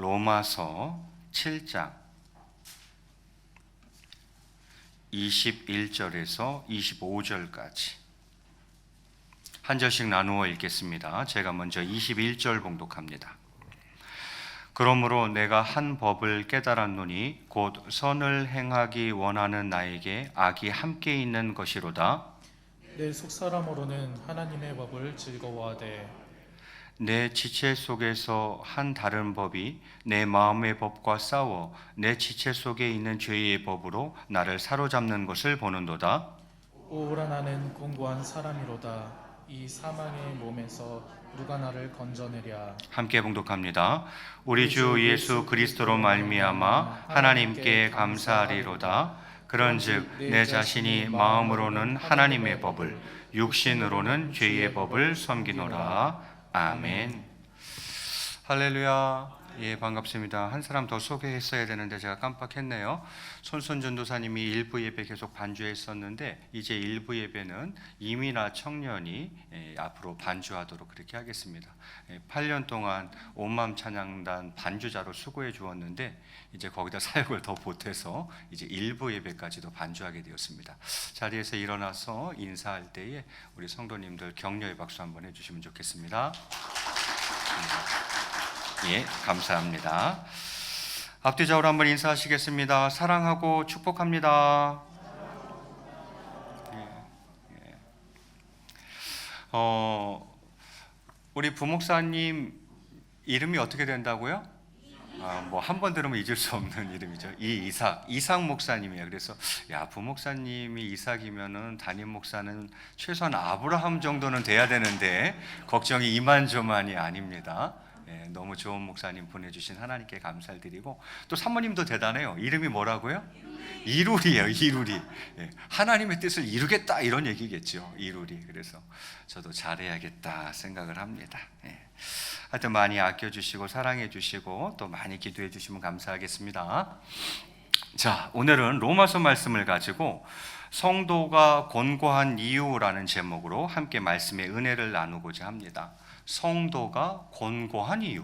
로마서 7장 21절에서 25절까지 한 절씩 나누어 읽겠습니다. 제가 먼저 21절 봉독합니다. 그러므로 내가 한 법을 깨달았노니 곧 선을 행하기 원하는 나에게 악이 함께 있는 것이로다. 내 속사람으로는 하나님의 법을 즐거워하되 내 지체 속에서 한 다른 법이 내 마음의 법과 싸워 내 지체 속에 있는 죄의 법으로 나를 사로잡는 것을 보는도다. 오라 나는 공고한 사람이로다. 이 사망의 몸에서 누가 나를 건져내랴. 함께 봉독합니다. 우리 주 예수 그리스도로 말미암아 하나님께 감사하리로다. 그런즉 내 자신이 마음으로는 하나님의 법을, 육신으로는 죄의 법을 섬기노라. 아멘. 할렐루야. 예, 반갑습니다. 한 사람 더 소개했어야 되는데 제가 깜빡했네요. 손순 전도사님이 일부 예배 계속 반주했었는데 이제 일부 예배는 이민아 청년이 앞으로 반주하도록 그렇게 하겠습니다. 8년 동안 온마음 찬양단 반주자로 수고해 주었는데 이제 거기다 사역을 더 보태서 이제 일부 예배까지도 반주하게 되었습니다. 자리에서 일어나서 인사할 때에 우리 성도님들 격려의 박수 한번 해주시면 좋겠습니다. 예, 감사합니다. 앞뒤적으로 한번 인사하시겠습니다. 사랑하고 축복합니다. 우리 부목사님 이름이 어떻게 된다고요? 뭐 한 번 들으면 잊을 수 없는 이름이죠. 이삭 목사님이에요. 그래서 야, 부목사님이 이삭이면은 담임 목사는 최소한 아브라함 정도는 돼야 되는데 걱정이 이만저만이 아닙니다. 예, 너무 좋은 목사님 보내주신 하나님께 감사를 드리고 또 사모님도 대단해요. 이름이 뭐라고요? 이루리예요. 이루리. 예, 하나님의 뜻을 이루겠다 이런 얘기겠죠. 이루리. 그래서 저도 잘해야겠다 생각을 합니다. 예. 하여튼 많이 아껴주시고 사랑해주시고 또 많이 기도해주시면 감사하겠습니다. 자, 오늘은 로마서 말씀을 가지고 성도가 곤고한 이유라는 제목으로 함께 말씀의 은혜를 나누고자 합니다. 성도가 곤고한 이유.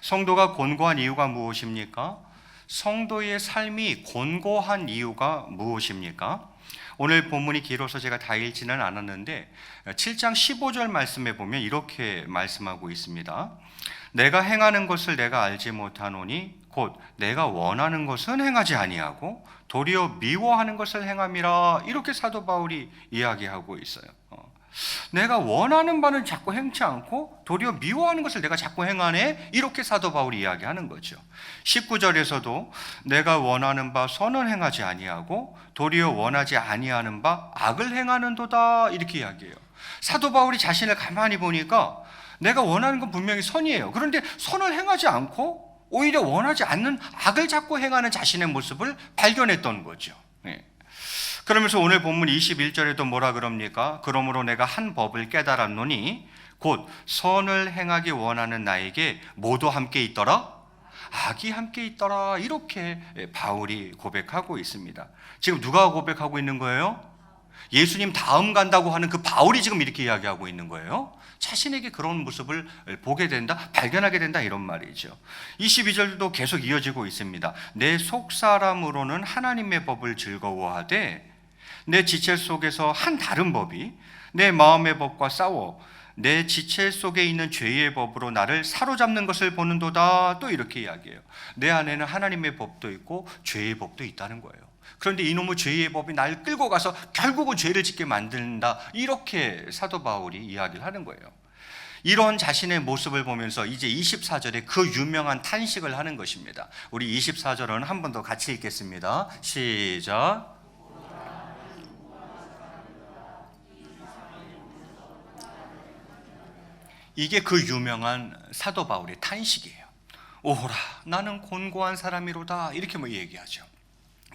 성도가 곤고한 이유가 무엇입니까? 성도의 삶이 곤고한 이유가 무엇입니까? 오늘 본문이 길어서 제가 다 읽지는 않았는데 7장 15절 말씀에 보면 이렇게 말씀하고 있습니다. 내가 행하는 것을 내가 알지 못하노니 곧 내가 원하는 것은 행하지 아니하고 도리어 미워하는 것을 행함이라. 이렇게 사도 바울이 이야기하고 있어요. 내가 원하는 바는 자꾸 행치 않고 도리어 미워하는 것을 내가 자꾸 행하네. 이렇게 사도 바울이 이야기하는 거죠. 19절에서도 내가 원하는 바 선은 행하지 아니하고 도리어 원하지 아니하는 바 악을 행하는도다. 이렇게 이야기해요. 사도 바울이 자신을 가만히 보니까 내가 원하는 건 분명히 선이에요. 그런데 선을 행하지 않고 오히려 원하지 않는 악을 자꾸 행하는 자신의 모습을 발견했던 거죠. 그러면서 오늘 본문 21절에도 뭐라 그럽니까? 그러므로 내가 한 법을 깨달았노니 곧 선을 행하기 원하는 나에게 뭐도 함께 있더라? 악이 함께 있더라. 이렇게 바울이 고백하고 있습니다. 지금 누가 고백하고 있는 거예요? 예수님 다음 간다고 하는 그 바울이 지금 이렇게 이야기하고 있는 거예요. 자신에게 그런 모습을 보게 된다, 발견하게 된다, 이런 말이죠. 22절도 계속 이어지고 있습니다. 내 속사람으로는 하나님의 법을 즐거워하되 내 지체 속에서 한 다른 법이 내 마음의 법과 싸워 내 지체 속에 있는 죄의 법으로 나를 사로잡는 것을 보는도다. 또 이렇게 이야기해요. 내 안에는 하나님의 법도 있고 죄의 법도 있다는 거예요. 그런데 이놈의 죄의 법이 날 끌고 가서 결국은 죄를 짓게 만든다. 이렇게 사도 바울이 이야기를 하는 거예요. 이런 자신의 모습을 보면서 이제 24절에 그 유명한 탄식을 하는 것입니다. 우리 24절은 한 번 더 같이 읽겠습니다. 시작. 이게 그 유명한 사도 바울의 탄식이에요. 오호라 나는 곤고한 사람이로다. 이렇게 얘기하죠.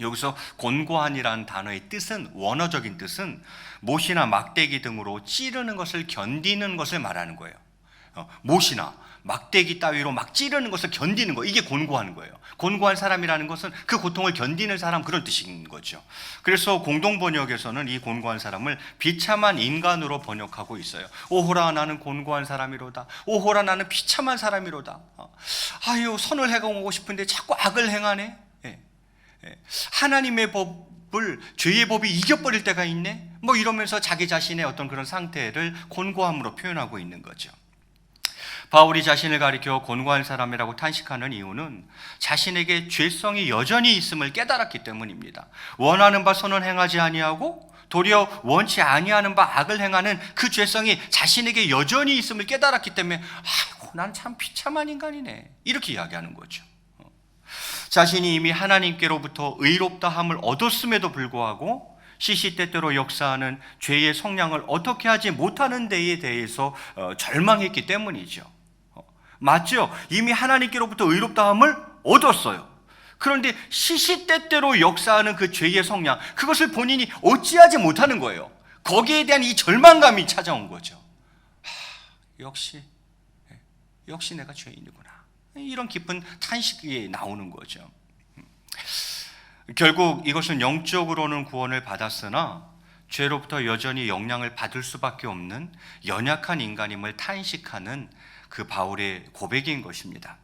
여기서 곤고한이라는 단어의 뜻은, 원어적인 뜻은 못이나 막대기 등으로 찌르는 것을 견디는 것을 말하는 거예요. 못이나 막대기 따위로 막 찌르는 것을 견디는 거, 이게 곤고한 거예요. 곤고한 사람이라는 것은 그 고통을 견디는 사람, 그런 뜻인 거죠. 그래서 공동번역에서는 이 곤고한 사람을 비참한 인간으로 번역하고 있어요. 오호라 나는 곤고한 사람이로다. 오호라 나는 비참한 사람이로다. 아유, 선을 행하고 싶은데 자꾸 악을 행하네. 하나님의 법을, 죄의 법이 이겨버릴 때가 있네. 뭐 이러면서 자기 자신의 어떤 그런 상태를 곤고함으로 표현하고 있는 거죠. 바울이 자신을 가리켜 곤고한 사람이라고 탄식하는 이유는 자신에게 죄성이 여전히 있음을 깨달았기 때문입니다. 원하는 바 선을 행하지 아니하고 도리어 원치 아니하는 바 악을 행하는 그 죄성이 자신에게 여전히 있음을 깨달았기 때문에 아이고, 난 참 비참한 인간이네, 이렇게 이야기하는 거죠. 자신이 이미 하나님께로부터 의롭다함을 얻었음에도 불구하고 시시때때로 역사하는 죄의 성량을 어떻게 하지 못하는 데에 대해서 절망했기 때문이죠. 맞죠? 이미 하나님께로부터 의롭다함을 얻었어요. 그런데 시시때때로 역사하는 그 죄의 성량, 그것을 본인이 어찌하지 못하는 거예요. 거기에 대한 이 절망감이 찾아온 거죠. 역시 내가 죄인이구나, 이런 깊은 탄식이 나오는 거죠. 결국 이것은 영적으로는 구원을 받았으나 죄로부터 여전히 영향을 받을 수밖에 없는 연약한 인간임을 탄식하는 그 바울의 고백인 것입니다.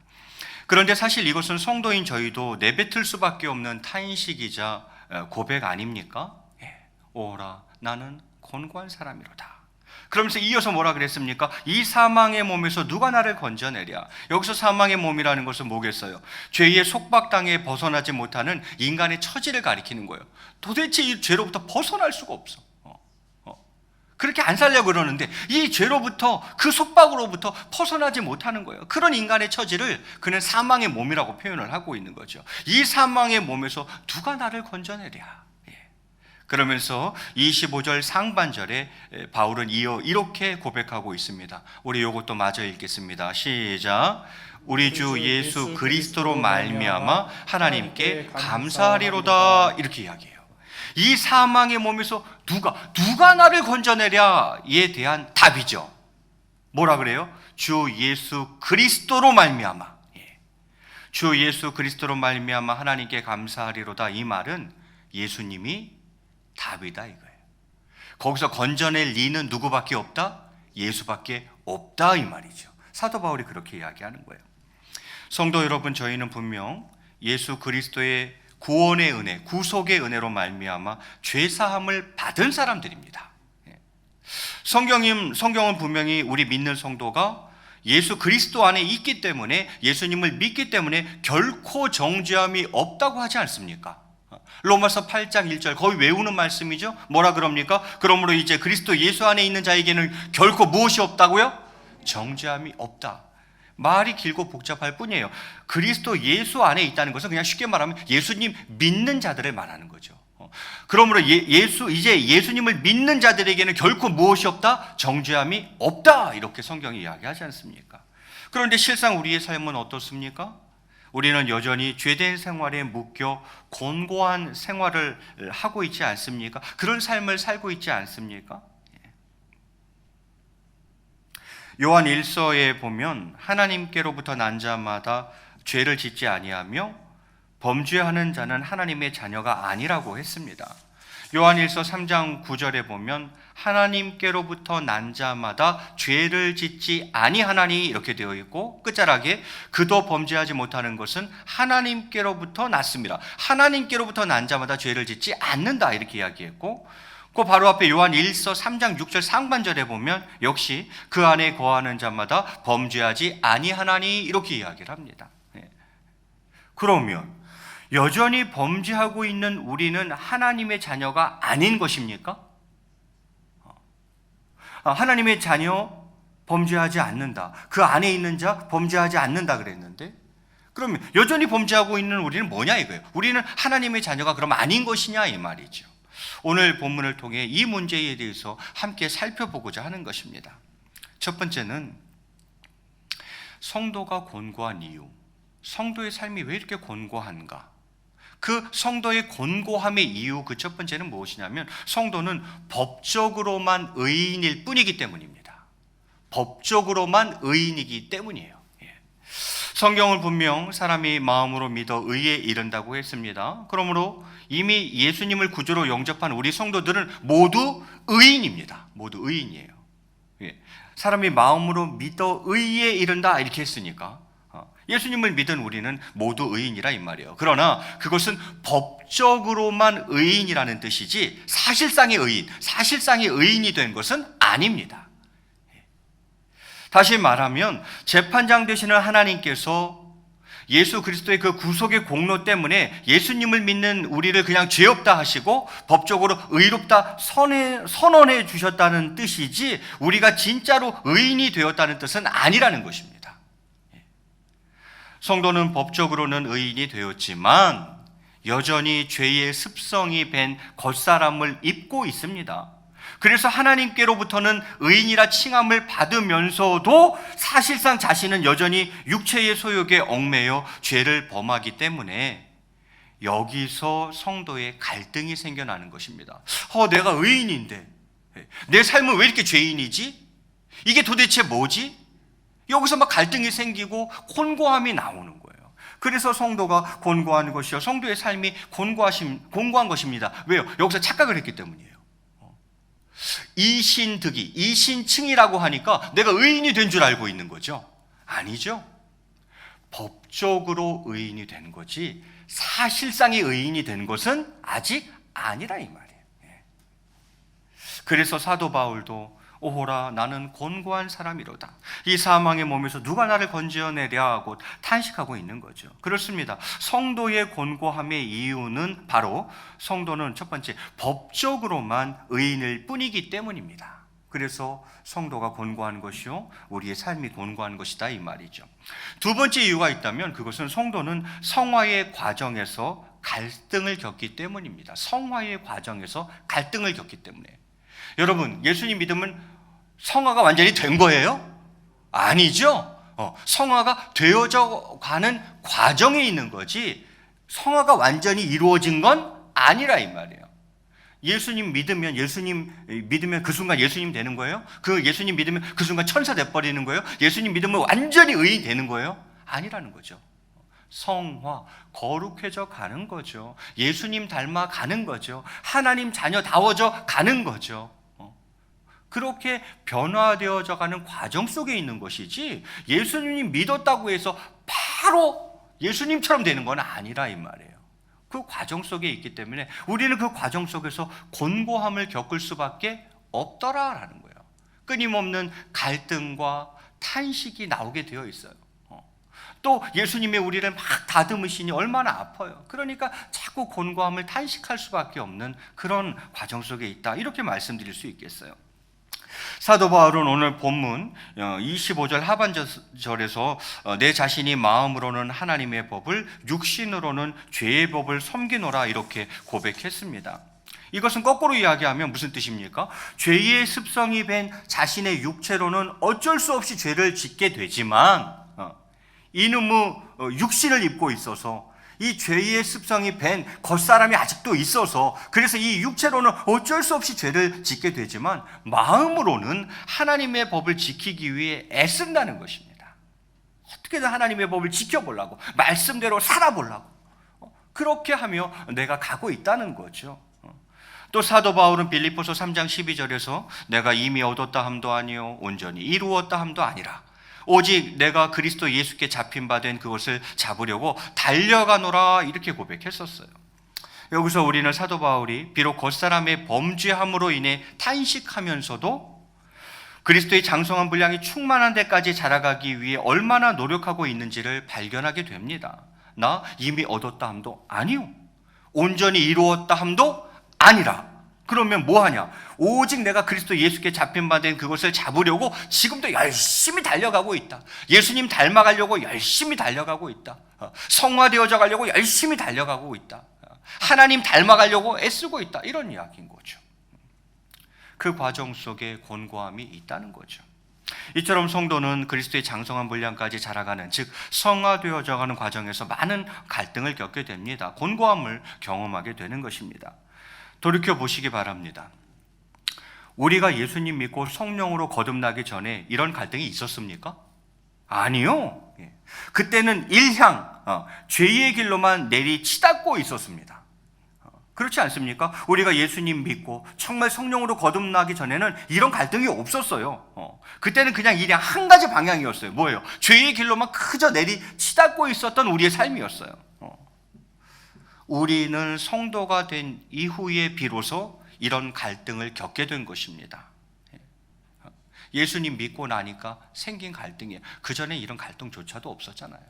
그런데 사실 이것은 성도인 저희도 내뱉을 수밖에 없는 탄식이자 고백 아닙니까? 오라 나는 곤고한 사람이로다. 그러면서 이어서 뭐라 그랬습니까? 이 사망의 몸에서 누가 나를 건져내랴. 여기서 사망의 몸이라는 것은 뭐겠어요? 죄의 속박당에 벗어나지 못하는 인간의 처지를 가리키는 거예요. 도대체 이 죄로부터 벗어날 수가 없어. 그렇게 안 살려고 그러는데 이 죄로부터, 그 속박으로부터 벗어나지 못하는 거예요. 그런 인간의 처지를 그는 사망의 몸이라고 표현을 하고 있는 거죠. 이 사망의 몸에서 누가 나를 건져내랴. 그러면서 25절 상반절에 바울은 이어 이렇게 고백하고 있습니다. 우리 이것도 마저 읽겠습니다. 시작. 우리 주 예수 그리스도로 말미암아 하나님께 감사하리로다. 이렇게 이야기해요. 이 사망의 몸에서 누가 나를 건져내랴에 대한 답이죠. 뭐라 그래요? 주 예수 그리스도로 말미암아. 주 예수 그리스도로 말미암아 하나님께 감사하리로다. 이 말은 예수님이 답이다 이거예요. 거기서 건져낼 리는 누구밖에 없다? 예수밖에 없다 이 말이죠. 사도 바울이 그렇게 이야기하는 거예요. 성도 여러분, 저희는 분명 예수 그리스도의 구원의 은혜, 구속의 은혜로 말미암아 죄사함을 받은 사람들입니다. 성경은 분명히 우리 믿는 성도가 예수 그리스도 안에 있기 때문에, 예수님을 믿기 때문에 결코 정죄함이 없다고 하지 않습니까? 로마서 8장 1절 거의 외우는 말씀이죠. 뭐라 그럽니까? 그러므로 이제 그리스도 예수 안에 있는 자에게는 결코 무엇이 없다고요? 정죄함이 없다. 말이 길고 복잡할 뿐이에요. 그리스도 예수 안에 있다는 것은 그냥 쉽게 말하면 예수님 믿는 자들을 말하는 거죠. 그러므로 이제 예수님을 믿는 자들에게는 결코 무엇이 없다? 정죄함이 없다. 이렇게 성경이 이야기하지 않습니까? 그런데 실상 우리의 삶은 어떻습니까? 우리는 여전히 죄된 생활에 묶여 곤고한 생활을 하고 있지 않습니까? 그런 삶을 살고 있지 않습니까? 요한 1서에 보면 하나님께로부터 난 자마다 죄를 짓지 아니하며 범죄하는 자는 하나님의 자녀가 아니라고 했습니다. 요한 1서 3장 9절에 보면 하나님께로부터 난 자마다 죄를 짓지 아니하나니 이렇게 되어 있고, 끝자락에 그도 범죄하지 못하는 것은 하나님께로부터 났습니다. 하나님께로부터 난 자마다 죄를 짓지 않는다 이렇게 이야기했고, 그 바로 앞에 요한 1서 3장 6절 상반절에 보면 역시 그 안에 거하는 자마다 범죄하지 아니하나니 이렇게 이야기를 합니다. 그러면 여전히 범죄하고 있는 우리는 하나님의 자녀가 아닌 것입니까? 하나님의 자녀 범죄하지 않는다. 그 안에 있는 자 범죄하지 않는다 그랬는데, 그러면 여전히 범죄하고 있는 우리는 뭐냐 이거예요. 우리는 하나님의 자녀가 그럼 아닌 것이냐 이 말이죠. 오늘 본문을 통해 이 문제에 대해서 함께 살펴보고자 하는 것입니다. 첫 번째는 성도가 곤고한 이유, 성도의 삶이 왜 이렇게 곤고한가? 그 성도의 곤고함의 이유, 그 첫 번째는 무엇이냐면 성도는 법적으로만 의인일 뿐이기 때문입니다. 법적으로만 의인이기 때문이에요. 성경을 분명 사람이 마음으로 믿어 의에 이른다고 했습니다. 그러므로 이미 예수님을 구주로 영접한 우리 성도들은 모두 의인입니다. 모두 의인이에요. 사람이 마음으로 믿어 의에 이른다 이렇게 했으니까 예수님을 믿은 우리는 모두 의인이라 이 말이에요. 그러나 그것은 법적으로만 의인이라는 뜻이지 사실상의 의인이 된 것은 아닙니다. 다시 말하면 재판장 되시는 하나님께서 예수 그리스도의 그 구속의 공로 때문에 예수님을 믿는 우리를 그냥 죄 없다 하시고 법적으로 의롭다 선언해 주셨다는 뜻이지 우리가 진짜로 의인이 되었다는 뜻은 아니라는 것입니다. 성도는 법적으로는 의인이 되었지만 여전히 죄의 습성이 밴 겉사람을 입고 있습니다. 그래서 하나님께로부터는 의인이라 칭함을 받으면서도 사실상 자신은 여전히 육체의 소욕에 얽매여 죄를 범하기 때문에 여기서 성도의 갈등이 생겨나는 것입니다. 내가 의인인데 내 삶은 왜 이렇게 죄인이지? 이게 도대체 뭐지? 여기서 막 갈등이 생기고 곤고함이 나오는 거예요. 그래서 성도가 곤고한 것이요, 성도의 삶이 곤고한 것입니다. 왜요? 여기서 착각을 했기 때문이에요. 이신득이, 이신칭이라고 하니까 내가 의인이 된 줄 알고 있는 거죠. 아니죠. 법적으로 의인이 된 거지 사실상의 의인이 된 것은 아직 아니라 이 말이에요. 그래서 사도 바울도 오호라 나는 곤고한 사람이로다. 이 사망의 몸에서 누가 나를 건져내랴 하고 탄식하고 있는 거죠. 그렇습니다. 성도의 곤고함의 이유는 바로 성도는 첫 번째 법적으로만 의인일 뿐이기 때문입니다. 그래서 성도가 곤고한 것이요 우리의 삶이 곤고한 것이다 이 말이죠. 두 번째 이유가 있다면 그것은 성도는 성화의 과정에서 갈등을 겪기 때문입니다. 성화의 과정에서 갈등을 겪기 때문에. 여러분, 예수님 믿으면 성화가 완전히 된 거예요? 아니죠. 성화가 되어져 가는 과정에 있는 거지 성화가 완전히 이루어진 건 아니라 이 말이에요. 예수님 믿으면 그 순간 예수님 되는 거예요? 그 예수님 믿으면 그 순간 천사 돼버리는 거예요? 예수님 믿으면 완전히 의인 되는 거예요? 아니라는 거죠. 성화, 거룩해져 가는 거죠. 예수님 닮아 가는 거죠. 하나님 자녀다워져 가는 거죠. 그렇게 변화되어져 가는 과정 속에 있는 것이지 예수님 믿었다고 해서 바로 예수님처럼 되는 건 아니라 이 말이에요. 그 과정 속에 있기 때문에 우리는 그 과정 속에서 곤고함을 겪을 수밖에 없더라라는 거예요. 끊임없는 갈등과 탄식이 나오게 되어 있어요. 또 예수님의 우리를 막 다듬으시니 얼마나 아파요. 그러니까 자꾸 곤고함을 탄식할 수밖에 없는 그런 과정 속에 있다 이렇게 말씀드릴 수 있겠어요. 사도 바울은 오늘 본문 25절 하반절에서 내 자신이 마음으로는 하나님의 법을 육신으로는 죄의 법을 섬기노라 이렇게 고백했습니다. 이것은 거꾸로 이야기하면 무슨 뜻입니까? 죄의 습성이 밴 자신의 육체로는 어쩔 수 없이 죄를 짓게 되지만 이놈의 육신을 입고 있어서 이 죄의 습성이 밴 겉사람이 아직도 있어서 그래서 이 육체로는 어쩔 수 없이 죄를 짓게 되지만 마음으로는 하나님의 법을 지키기 위해 애쓴다는 것입니다. 어떻게든 하나님의 법을 지켜보려고 말씀대로 살아보려고 그렇게 하며 내가 가고 있다는 거죠. 또 사도 바울은 빌립보서 3장 12절에서 내가 이미 얻었다 함도 아니요 온전히 이루었다 함도 아니라 오직 내가 그리스도 예수께 잡힌 바 된 그것을 잡으려고 달려가노라 이렇게 고백했었어요. 여기서 우리는 사도 바울이 비록 겉사람의 범죄함으로 인해 탄식하면서도 그리스도의 장성한 분량이 충만한 데까지 자라가기 위해 얼마나 노력하고 있는지를 발견하게 됩니다. 나 이미 얻었다 함도 아니요 온전히 이루었다 함도 아니라 그러면 뭐하냐? 오직 내가 그리스도 예수께 잡힌 바 된 그것을 잡으려고 지금도 열심히 달려가고 있다. 예수님 닮아가려고 열심히 달려가고 있다. 성화되어져 가려고 열심히 달려가고 있다. 하나님 닮아가려고 애쓰고 있다. 이런 이야기인 거죠. 그 과정 속에 곤고함이 있다는 거죠. 이처럼 성도는 그리스도의 장성한 분량까지 자라가는 즉 성화되어져 가는 과정에서 많은 갈등을 겪게 됩니다. 곤고함을 경험하게 되는 것입니다. 돌이켜 보시기 바랍니다. 우리가 예수님 믿고 성령으로 거듭나기 전에 이런 갈등이 있었습니까? 아니요. 그때는 일향, 죄의 길로만 내리치닫고 있었습니다. 그렇지 않습니까? 우리가 예수님 믿고 정말 성령으로 거듭나기 전에는 이런 갈등이 없었어요. 그때는 그냥 일향 한 가지 방향이었어요. 뭐예요? 죄의 길로만 그저 내리치닫고 있었던 우리의 삶이었어요. 우리는 성도가 된 이후에 비로소 이런 갈등을 겪게 된 것입니다. 예수님 믿고 나니까 생긴 갈등이에요. 그전에 이런 갈등조차도 없었잖아요.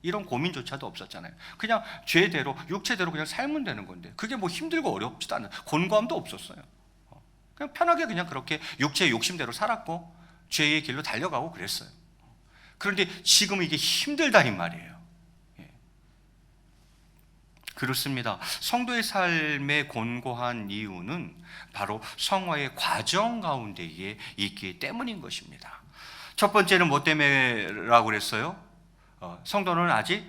이런 고민조차도 없었잖아요. 그냥 죄대로, 육체대로 그냥 살면 되는 건데 그게 뭐 힘들고 어렵지도 않은, 곤고함도 없었어요. 그냥 편하게 그냥 그렇게 육체의 욕심대로 살았고 죄의 길로 달려가고 그랬어요. 그런데 지금 이게 힘들다 이 말이에요. 그렇습니다. 성도의 삶의 곤고한 이유는 바로 성화의 과정 가운데에 있기 때문인 것입니다. 첫 번째는 뭐 때문에라고 그랬어요? 성도는 아직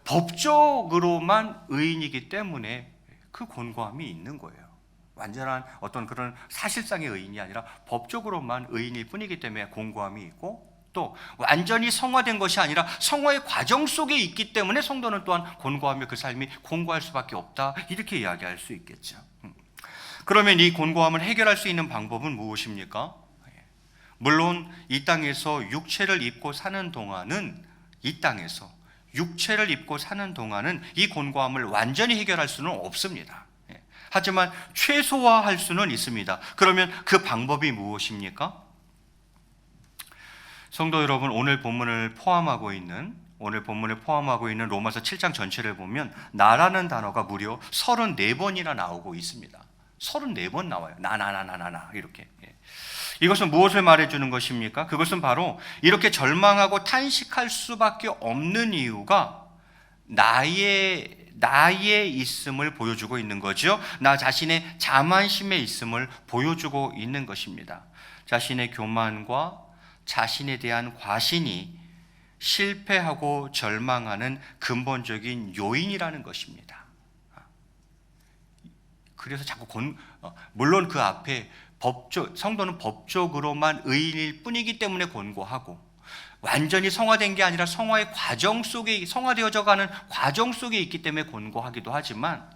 법적으로만 의인이기 때문에 그 곤고함이 있는 거예요. 완전한 어떤 그런 사실상의 의인이 아니라 법적으로만 의인일 뿐이기 때문에 곤고함이 있고, 또 완전히 성화된 것이 아니라 성화의 과정 속에 있기 때문에 성도는 또한 곤고하며 그 삶이 곤고할 수밖에 없다, 이렇게 이야기할 수 있겠죠. 그러면 이 곤고함을 해결할 수 있는 방법은 무엇입니까? 물론 이 땅에서 육체를 입고 사는 동안은 이 곤고함을 완전히 해결할 수는 없습니다. 하지만 최소화할 수는 있습니다. 그러면 그 방법이 무엇입니까? 성도 여러분, 오늘 본문을 포함하고 있는 로마서 7장 전체를 보면 나라는 단어가 무려 34번이나 나오고 있습니다. 34번 나와요. 나 이렇게. 이것은 무엇을 말해주는 것입니까? 그것은 바로 이렇게 절망하고 탄식할 수밖에 없는 이유가 나의 있음을 보여주고 있는 거죠. 나 자신의 자만심에 있음을 보여주고 있는 것입니다. 자신의 교만과 자신에 대한 과신이 실패하고 절망하는 근본적인 요인이라는 것입니다. 그래서 자꾸 물론 그 앞에 성도는 법적으로만 의인일 뿐이기 때문에 곤고하고, 완전히 성화된 게 아니라 성화의 과정 속에, 성화되어져가는 과정 속에 있기 때문에 곤고하기도 하지만,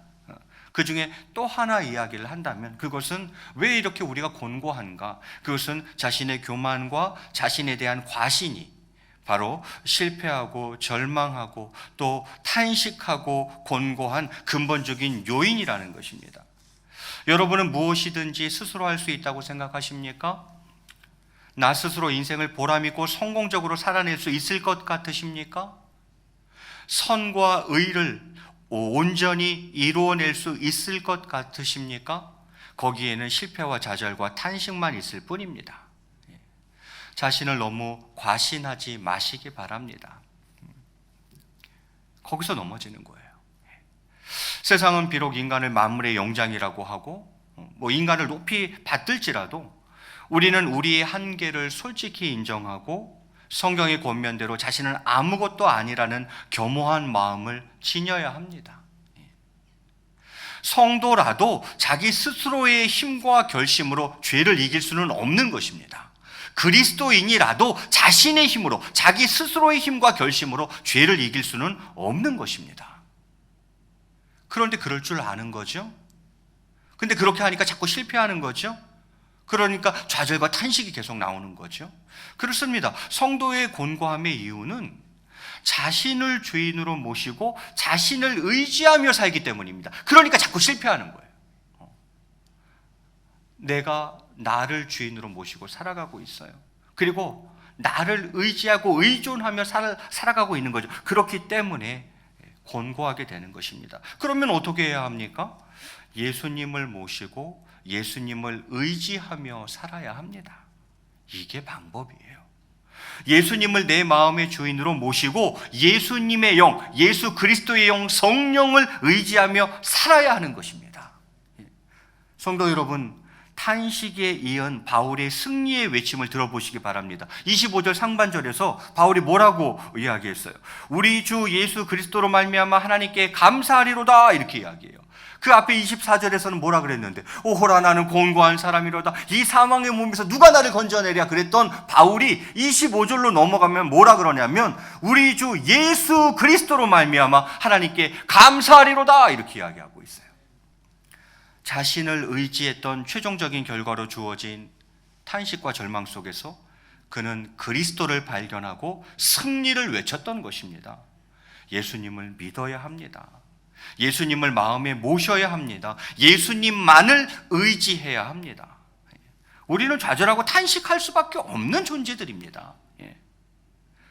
그 중에 또 하나 이야기를 한다면 그것은 왜 이렇게 우리가 곤고한가? 그것은 자신의 교만과 자신에 대한 과신이 바로 실패하고 절망하고 또 탄식하고 곤고한 근본적인 요인이라는 것입니다. 여러분은 무엇이든지 스스로 할 수 있다고 생각하십니까? 나 스스로 인생을 보람있고 성공적으로 살아낼 수 있을 것 같으십니까? 선과 의를 온전히 이루어낼 수 있을 것 같으십니까? 거기에는 실패와 좌절과 탄식만 있을 뿐입니다. 자신을 너무 과신하지 마시기 바랍니다. 거기서 넘어지는 거예요. 세상은 비록 인간을 만물의 영장이라고 하고 인간을 높이 받들지라도 우리는 우리의 한계를 솔직히 인정하고 성경의 권면대로 자신은 아무것도 아니라는 겸허한 마음을 지녀야 합니다. 성도라도 자기 스스로의 힘과 결심으로 죄를 이길 수는 없는 것입니다. 그리스도인이라도 자신의 힘으로, 자기 스스로의 힘과 결심으로 죄를 이길 수는 없는 것입니다. 그런데 그럴 줄 아는 거죠. 근데 그렇게 하니까 자꾸 실패하는 거죠. 그러니까 좌절과 탄식이 계속 나오는 거죠. 그렇습니다. 성도의 곤고함의 이유는 자신을 죄인으로 모시고 자신을 의지하며 살기 때문입니다. 그러니까 자꾸 실패하는 거예요. 내가 나를 죄인으로 모시고 살아가고 있어요. 그리고 나를 의지하고 의존하며 살아가고 있는 거죠. 그렇기 때문에 곤고하게 되는 것입니다. 그러면 어떻게 해야 합니까? 예수님을 모시고 예수님을 의지하며 살아야 합니다. 이게 방법이에요. 예수님을 내 마음의 주인으로 모시고 예수님의 영, 예수 그리스도의 영, 성령을 의지하며 살아야 하는 것입니다. 성도 여러분, 탄식에 이은 바울의 승리의 외침을 들어보시기 바랍니다. 25절 상반절에서 바울이 뭐라고 이야기했어요? 우리 주 예수 그리스도로 말미암아 하나님께 감사하리로다, 이렇게 이야기해요. 그 앞에 24절에서는 뭐라 그랬는데, 오호라 나는 곤고한 사람이로다. 이 사망의 몸에서 누가 나를 건져내랴 그랬던 바울이 25절로 넘어가면 뭐라 그러냐면, 우리 주 예수 그리스도로 말미암아 하나님께 감사하리로다 이렇게 이야기하고 있어요. 자신을 의지했던 최종적인 결과로 주어진 탄식과 절망 속에서 그는 그리스도를 발견하고 승리를 외쳤던 것입니다. 예수님을 믿어야 합니다. 예수님을 마음에 모셔야 합니다. 예수님만을 의지해야 합니다. 우리는 좌절하고 탄식할 수밖에 없는 존재들입니다.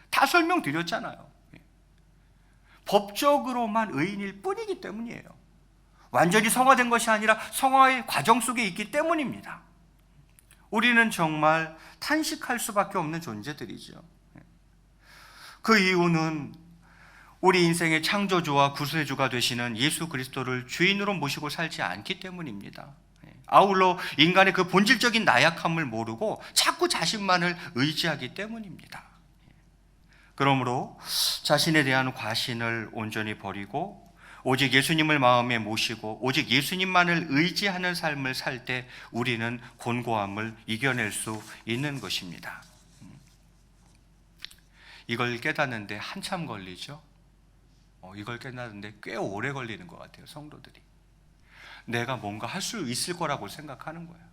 다 설명드렸잖아요. 법적으로만 의인일 뿐이기 때문이에요. 완전히 성화된 것이 아니라 성화의 과정 속에 있기 때문입니다. 우리는 정말 탄식할 수밖에 없는 존재들이죠. 그 이유는 우리 인생의 창조주와 구세주가 되시는 예수 그리스도를 주인으로 모시고 살지 않기 때문입니다. 아울러 인간의 그 본질적인 나약함을 모르고 자꾸 자신만을 의지하기 때문입니다. 그러므로 자신에 대한 과신을 온전히 버리고 오직 예수님을 마음에 모시고 오직 예수님만을 의지하는 삶을 살 때 우리는 곤고함을 이겨낼 수 있는 것입니다. 이걸 깨닫는데 한참 걸리죠. 이걸 깨닫는데 꽤 오래 걸리는 것 같아요. 성도들이 내가 뭔가 할 수 있을 거라고 생각하는 거예요.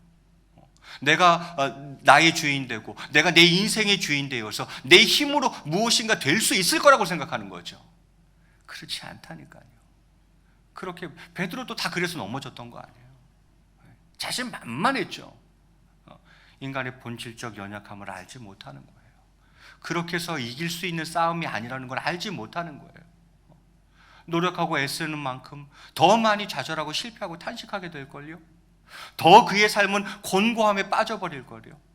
내가 나의 주인 되고 내가 내 인생의 주인 되어서 내 힘으로 무엇인가 될 수 있을 거라고 생각하는 거죠. 그렇지 않다니까요. 그렇게 베드로도 다 그래서 넘어졌던 거 아니에요. 자신만만했죠. 인간의 본질적 연약함을 알지 못하는 거예요. 그렇게 해서 이길 수 있는 싸움이 아니라는 걸 알지 못하는 거예요. 노력하고 애쓰는 만큼 더 많이 좌절하고 실패하고 탄식하게 될걸요. 더 그의 삶은 곤고함에 빠져버릴걸요.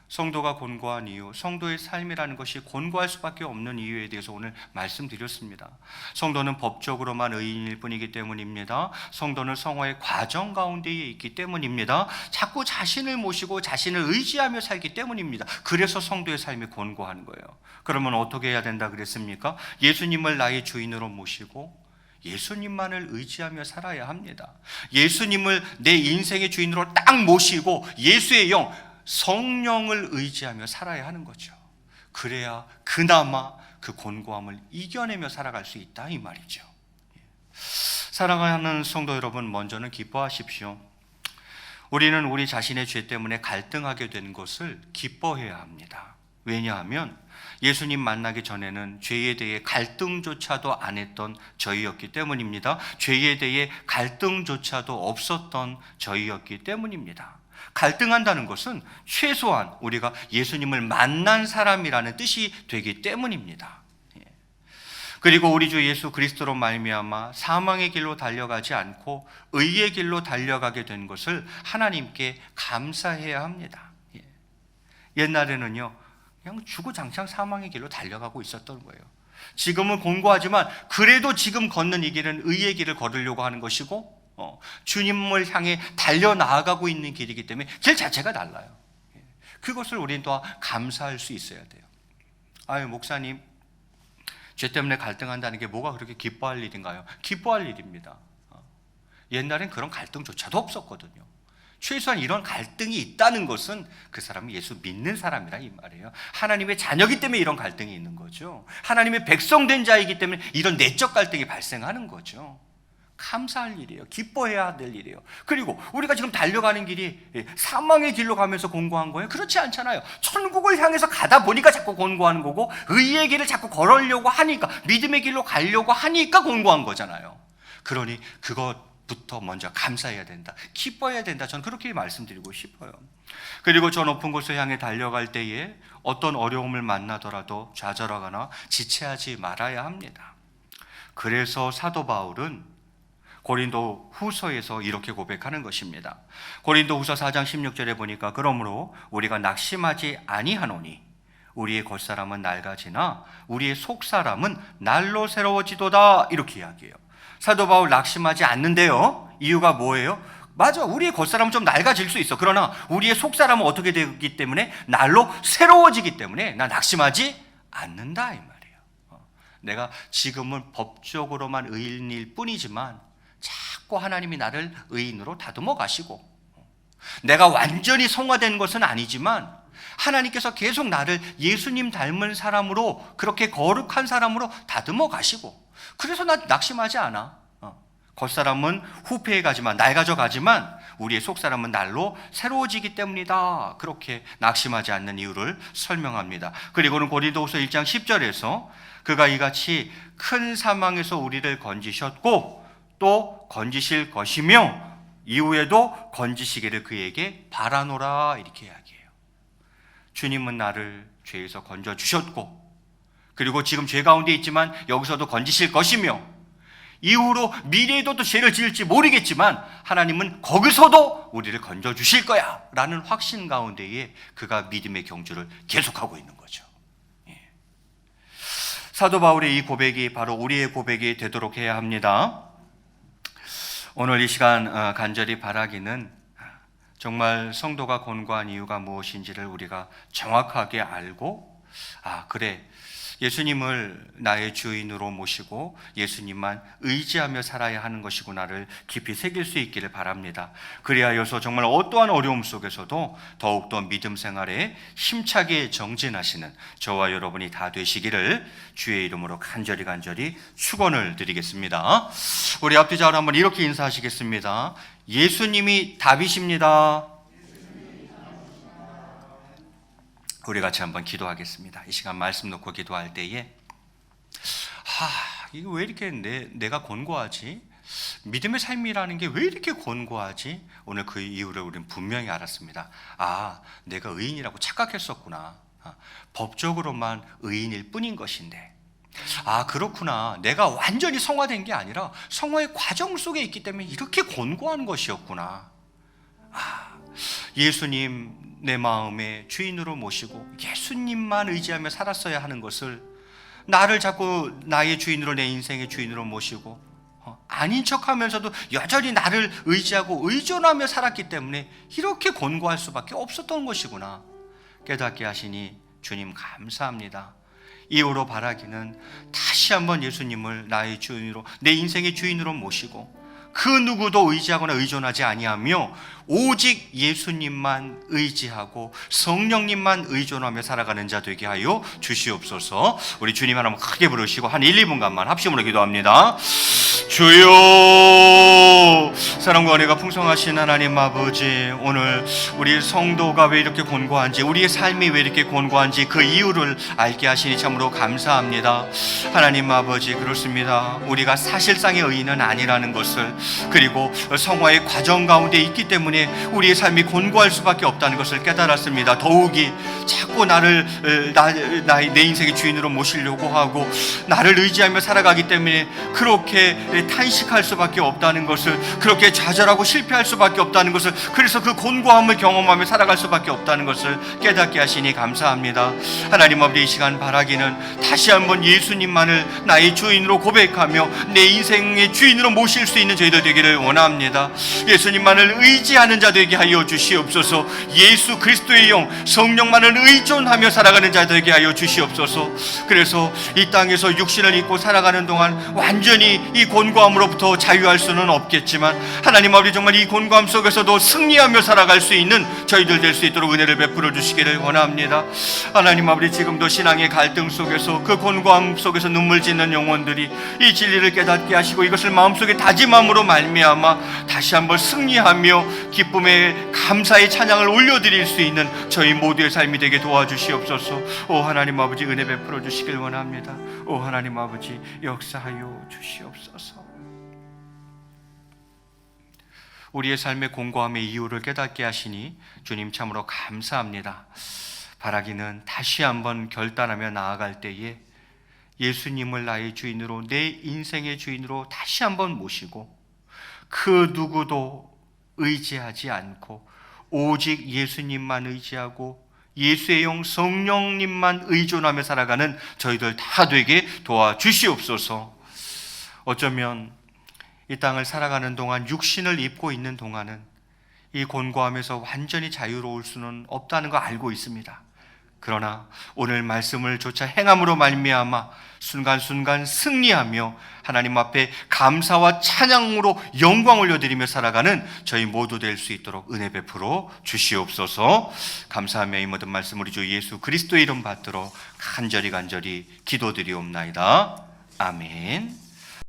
성도가 곤고한 이유, 성도의 삶이라는 것이 곤고할 수밖에 없는 이유에 대해서 오늘 말씀드렸습니다. 성도는 법적으로만 의인일 뿐이기 때문입니다. 성도는 성화의 과정 가운데에 있기 때문입니다. 자꾸 자신을 모시고 자신을 의지하며 살기 때문입니다. 그래서 성도의 삶이 곤고한 거예요. 그러면 어떻게 해야 된다 그랬습니까? 예수님을 나의 주인으로 모시고 예수님만을 의지하며 살아야 합니다. 예수님을 내 인생의 주인으로 딱 모시고 예수의 영, 성령을 의지하며 살아야 하는 거죠. 그래야 그나마 그 곤고함을 이겨내며 살아갈 수 있다 이 말이죠. 사랑하는 성도 여러분, 먼저는 기뻐하십시오. 우리는 우리 자신의 죄 때문에 갈등하게 된 것을 기뻐해야 합니다. 왜냐하면 예수님 만나기 전에는 죄에 대해 갈등조차도 안 했던 저희였기 때문입니다. 죄에 대해 갈등조차도 없었던 저희였기 때문입니다. 갈등한다는 것은 최소한 우리가 예수님을 만난 사람이라는 뜻이 되기 때문입니다. 그리고 우리 주 예수 그리스도로 말미암아 사망의 길로 달려가지 않고 의의 길로 달려가게 된 것을 하나님께 감사해야 합니다. 옛날에는요, 그냥 주구장창 사망의 길로 달려가고 있었던 거예요. 지금은 곤고하지만 그래도 지금 걷는 이 길은 의의 길을 걸으려고 하는 것이고 주님을 향해 달려나아가고 있는 길이기 때문에 길 자체가 달라요. 그것을 우리는 또 감사할 수 있어야 돼요. 아유, 목사님, 죄 때문에 갈등한다는 게 뭐가 그렇게 기뻐할 일인가요? 기뻐할 일입니다. 옛날엔 그런 갈등조차도 없었거든요. 최소한 이런 갈등이 있다는 것은 그 사람이 예수 믿는 사람이라 이 말이에요. 하나님의 자녀이기 때문에 이런 갈등이 있는 거죠. 하나님의 백성된 자이기 때문에 이런 내적 갈등이 발생하는 거죠. 감사할 일이에요. 기뻐해야 될 일이에요. 그리고 우리가 지금 달려가는 길이 사망의 길로 가면서 곤고한 거예요? 그렇지 않잖아요. 천국을 향해서 가다 보니까 자꾸 곤고한 거고, 의의 길을 자꾸 걸으려고 하니까, 믿음의 길로 가려고 하니까 곤고한 거잖아요. 그러니 그것부터 먼저 감사해야 된다, 기뻐해야 된다, 저는 그렇게 말씀드리고 싶어요. 그리고 저 높은 곳을 향해 달려갈 때에 어떤 어려움을 만나더라도 좌절하거나 지체하지 말아야 합니다. 그래서 사도 바울은 고린도 후서에서 이렇게 고백하는 것입니다. 고린도 후서 4장 16절에 보니까, 그러므로 우리가 낙심하지 아니하노니 우리의 겉사람은 낡아지나 우리의 속사람은 날로 새로워지도다, 이렇게 이야기해요. 사도 바울 낙심하지 않는데요, 이유가 뭐예요? 맞아, 우리의 겉사람은 좀 낡아질 수 있어. 그러나 우리의 속사람은 어떻게 되기 때문에? 날로 새로워지기 때문에 나 낙심하지 않는다 이 말이에요. 내가 지금은 법적으로만 의인일 뿐이지만 자꾸 하나님이 나를 의인으로 다듬어 가시고, 내가 완전히 성화된 것은 아니지만 하나님께서 계속 나를 예수님 닮은 사람으로, 그렇게 거룩한 사람으로 다듬어 가시고, 그래서 나 낙심하지 않아. 겉사람은 후패해 가지만, 낡아져 가지만 우리의 속사람은 날로 새로워지기 때문이다. 그렇게 낙심하지 않는 이유를 설명합니다. 그리고는 고린도후서 1장 10절에서 그가 이같이 큰 사망에서 우리를 건지셨고 또 건지실 것이며 이후에도 건지시기를 그에게 바라노라, 이렇게 이야기해요. 주님은 나를 죄에서 건져주셨고, 그리고 지금 죄 가운데 있지만 여기서도 건지실 것이며, 이후로 미래에도 또 죄를 지을지 모르겠지만 하나님은 거기서도 우리를 건져주실 거야 라는 확신 가운데에 그가 믿음의 경주를 계속하고 있는 거죠. 사도 바울의 이 고백이 바로 우리의 고백이 되도록 해야 합니다. 오늘 이 시간 간절히 바라기는 정말 성도가 곤고한 이유가 무엇인지를 우리가 정확하게 알고, 그래, 예수님을 나의 주인으로 모시고 예수님만 의지하며 살아야 하는 것이구나를 깊이 새길 수 있기를 바랍니다. 그리하여서 정말 어떠한 어려움 속에서도 더욱더 믿음 생활에 힘차게 정진하시는 저와 여러분이 다 되시기를 주의 이름으로 간절히 축원을 드리겠습니다. 우리 앞뒤 좌우로 한번 이렇게 인사하시겠습니다. 예수님이 답이십니다. 우리 같이 한번 기도하겠습니다. 이 시간 말씀 놓고 기도할 때에 이거 왜 이렇게 내가 곤고하지? 믿음의 삶이라는 게 왜 이렇게 곤고하지? 오늘 그 이유를 우리는 분명히 알았습니다. 내가 의인이라고 착각했었구나. 법적으로만 의인일 뿐인 것인데, 그렇구나. 내가 완전히 성화된 게 아니라 성화의 과정 속에 있기 때문에 이렇게 곤고한 것이었구나. 예수님 내 마음의 주인으로 모시고 예수님만 의지하며 살았어야 하는 것을, 나를 자꾸 나의 주인으로, 내 인생의 주인으로 모시고 아닌 척하면서도 여전히 나를 의지하고 의존하며 살았기 때문에 이렇게 곤고할 수밖에 없었던 것이구나 깨닫게 하시니 주님 감사합니다. 이후로 바라기는 다시 한번 예수님을 나의 주인으로, 내 인생의 주인으로 모시고 그 누구도 의지하거나 의존하지 아니하며 오직 예수님만 의지하고 성령님만 의존하며 살아가는 자 되게 하여 주시옵소서. 우리 주님 한번 크게 부르시고 한 1, 2분간만 합심으로 기도합니다. 주여, 사랑과 은혜가 풍성하신 하나님 아버지, 오늘 우리 성도가 왜 이렇게 곤고한지, 우리의 삶이 왜 이렇게 곤고한지 그 이유를 알게 하시니 참으로 감사합니다. 하나님 아버지, 그렇습니다. 우리가 사실상의 의인은 아니라는 것을, 그리고 성화의 과정 가운데 있기 때문에 우리의 삶이 곤고할 수밖에 없다는 것을 깨달았습니다. 더욱이 자꾸 내 인생의 주인으로 모시려고 하고 나를 의지하며 살아가기 때문에 그렇게 탄식할 수밖에 없다는 것을, 그렇게 좌절하고 실패할 수밖에 없다는 것을, 그래서 그 곤고함을 경험하며 살아갈 수밖에 없다는 것을 깨닫게 하시니 감사합니다. 하나님 아버지, 이 시간 바라기는 다시 한번 예수님만을 나의 주인으로 고백하며 내 인생의 주인으로 모실 수 있는 저희들 되기를 원합니다. 예수님만을 의지하는 자 되게 하여 주시옵소서. 예수 그리스도의 영 성령만을 의존하며 살아가는 자 되게 하여 주시옵소서. 그래서 이 땅에서 육신을 입고 살아가는 동안 완전히 이 곤고함으로부터 자유할 수는 없겠지만 하나님 아버지, 정말 이 곤고함 속에서도 승리하며 살아갈 수 있는 저희들 될 수 있도록 은혜를 베풀어 주시기를 원합니다. 하나님 아버지, 지금도 신앙의 갈등 속에서, 그 곤고함 속에서 눈물 짓는 영혼들이 이 진리를 깨닫게 하시고 이것을 마음속에 다짐함으로 말미암아 다시 한번 승리하며 기쁨의 감사의 찬양을 올려드릴 수 있는 저희 모두의 삶이 되게 도와주시옵소서. 오 하나님 아버지, 은혜 베풀어 주시길 원합니다. 오 하나님 아버지, 역사하여 주시옵소서. 우리의 삶의 곤고함의 이유를 깨닫게 하시니 주님 참으로 감사합니다. 바라기는 다시 한번 결단하며 나아갈 때에 예수님을 나의 주인으로, 내 인생의 주인으로 다시 한번 모시고 그 누구도 의지하지 않고 오직 예수님만 의지하고 예수의 영 성령님만 의존하며 살아가는 저희들 다 되게 도와주시옵소서. 어쩌면 이 땅을 살아가는 동안, 육신을 입고 있는 동안은 이 곤고함에서 완전히 자유로울 수는 없다는 거 알고 있습니다. 그러나 오늘 말씀을 조차 행함으로 말미암아 순간순간 승리하며 하나님 앞에 감사와 찬양으로 영광 올려드리며 살아가는 저희 모두 될 수 있도록 은혜 베풀어 주시옵소서. 감사하며 이 모든 말씀 우리 주 예수 그리스도의 이름 받들어 간절히 기도드리옵나이다. 아멘.